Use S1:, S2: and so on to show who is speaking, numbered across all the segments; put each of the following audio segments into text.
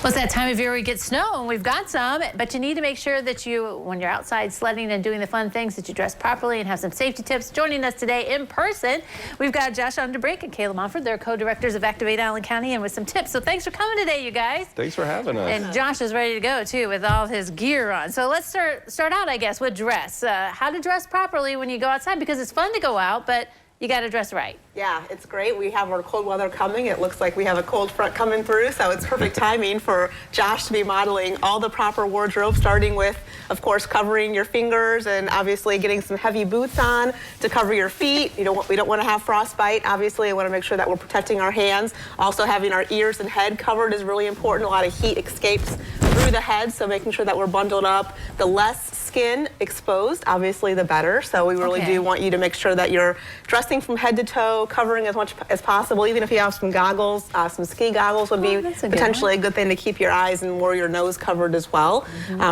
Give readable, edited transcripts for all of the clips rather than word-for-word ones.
S1: Well, it's that time of year where we get snow, and we've got some, but you need to make sure that you, when you're outside sledding and doing the fun things, that you dress properly and have some safety tips. Joining us today in person, we've got Josh Unterbrink and Kayla Monfort. They're co-directors of Activate Allen County, and with some tips. So thanks for coming today, you guys.
S2: Thanks for having us.
S1: And Josh is ready to go, too, with all his gear on. So let's start out, I guess, with dress. How to dress properly when you go outside, because it's fun to go out, but you got to dress right.
S3: Yeah, it's great. We have our cold weather coming. It looks like we have a cold front coming through, so it's perfect timing for Josh to be modeling all the proper wardrobe, starting with, of course, covering your fingers and obviously getting some heavy boots on to cover your feet. We don't want to have frostbite. Obviously, I want to make sure that we're protecting our hands. Also, having our ears and head covered is really important. A lot of heat escapes through the head, so making sure that we're bundled up. The less skin exposed, obviously, the better. So we really do want you to make sure that you're dressing from head to toe, covering as much as possible. Even if you have some goggles, some ski goggles would be potentially a good thing to keep your eyes and more your nose covered as well.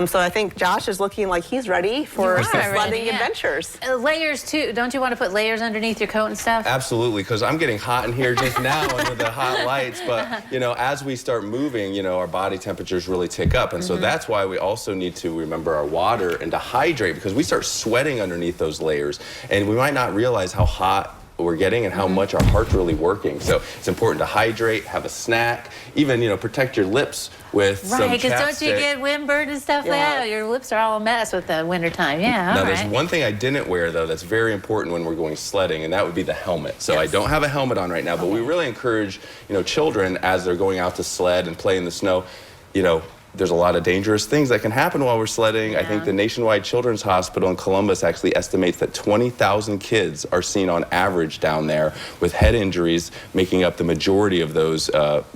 S3: So I think Josh is looking like he's ready for some sledding adventures.
S1: Layers too. Don't you want to put layers underneath your coat and stuff?
S2: Absolutely, because I'm getting hot in here just now under the hot lights. But you know, as we start moving, you know, our body temperatures really tick up, and so that's why we also need to remember our water and to hydrate, because we start sweating underneath those layers, and we might not realize how hot we're getting and how much our heart's really working. So it's important to hydrate, have a snack, even, you know, protect your lips with some chapstick.
S1: Right, because don't you get windburn and stuff like that? Your lips are all a mess with the wintertime. Yeah,
S2: Now, there's one thing I didn't wear, though, that's very important when we're going sledding, and that would be the helmet. So I don't have a helmet on right now, but we really encourage, you know, children as they're going out to sled and play in the snow, you know, there's a lot of dangerous things that can happen while we're sledding. I think the Nationwide Children's Hospital in Columbus actually estimates that 20,000 kids are seen on average down there with head injuries, making up the majority of those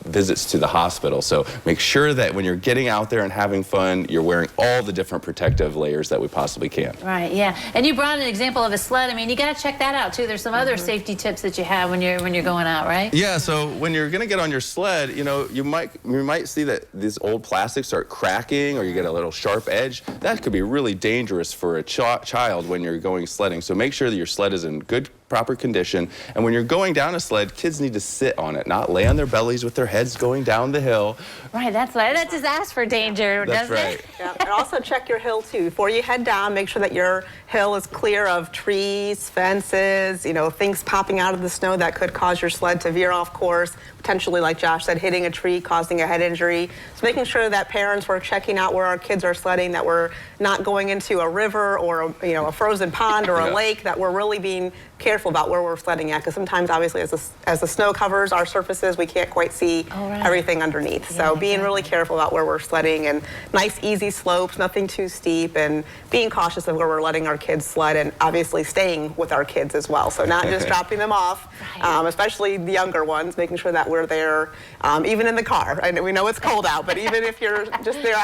S2: visits to the hospital. So make sure that when you're getting out there and having fun, you're wearing all the different protective layers that we possibly can.
S1: Right, yeah. And you brought an example of a sled. I mean, you got to check that out too. There's some other safety tips that you have when you're going out, right?
S2: Yeah, so when you're going to get on your sled, you know, you might see that these old plastics start cracking, or you get a little sharp edge. That could be really dangerous for a child when you're going sledding. So make sure that your sled is in good, proper condition. And when you're going down a sled, kids need to sit on it, not lay on their bellies with their heads going down the hill.
S1: Right, that just asks for danger, doesn't it?
S3: Yeah, and also check your hill too. Before you head down, make sure that your hill is clear of trees, fences, you know, things popping out of the snow that could cause your sled to veer off course, potentially, like Josh said, hitting a tree, causing a head injury. So making sure that parents were checking out where our kids are sledding, that we're not going into a river or a frozen pond or a lake, that we're really being careful about where we're sledding at, because sometimes, obviously, as the snow covers our surfaces, we can't quite see everything underneath. So being really careful about where we're sledding, and nice, easy slopes, nothing too steep, and being cautious of where we're letting our kids sled, and obviously staying with our kids as well. So not just dropping them off, especially the younger ones, making sure that we're there, even in the car. And we know it's cold out, but even if you're just there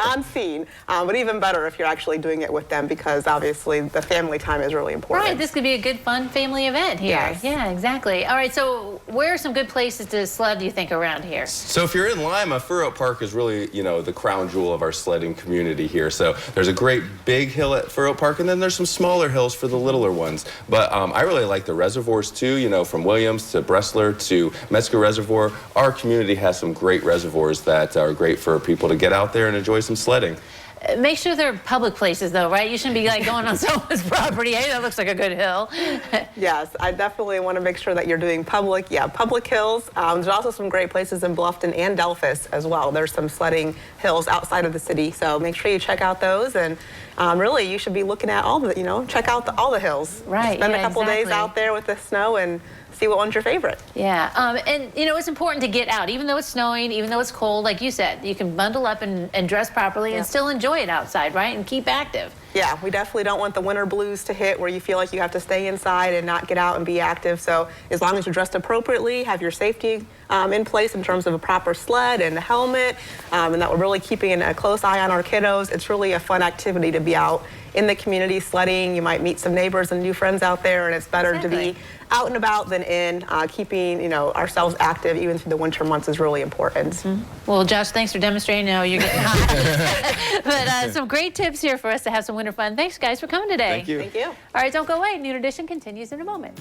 S3: on scene, but even better if you're actually doing it with them, because obviously the family time is really important.
S1: Right, this could be a good, fun family event here.
S3: Yes.
S1: Yeah, exactly. All right, so where are some good places to sled, do you think, around here?
S2: So if you're in Lima, Fur Oak Park is really, you know, the crown jewel of our sledding community here. So there's a great big hill at Fur Oak Park, and then there's some smaller hills for the littler ones. But I really like the reservoirs too, you know, from Williams to Bressler to Metzger Reservoir. Our community has some great reservoirs that are great for people to get out there and enjoy some sledding.
S1: Make sure they're public places, though, right? You shouldn't be like going on someone's property. Hey, that looks like a good hill.
S3: Yes, I definitely want to make sure that you're doing public hills. There's also some great places in Bluffton and Delphus as well. There's some sledding hills outside of the city, so make sure you check out those. And really, you should be looking at all the, check out all the hills.
S1: Right.
S3: Spend a couple days out there with the snow and see what one's your favorite.
S1: Yeah, and you know, it's important to get out, even though it's snowing, even though it's cold. Like you said, you can bundle up and dress properly and still enjoy it outside, right? And keep active.
S3: Yeah, we definitely don't want the winter blues to hit where you feel like you have to stay inside and not get out and be active. So as long as you're dressed appropriately, have your safety in place in terms of a proper sled and a helmet, and that we're really keeping a close eye on our kiddos. It's really a fun activity to be out in the community sledding. You might meet some neighbors and new friends out there, and it's better to be out and about than in. Keeping ourselves active even through the winter months is really important.
S1: Well, Josh, thanks for demonstrating how you're getting hot. But some great tips here for us to have some winter fun. Thanks, guys, for coming today.
S2: Thank you.
S3: Thank you.
S1: All right, don't go away. Noon Edition continues in a moment.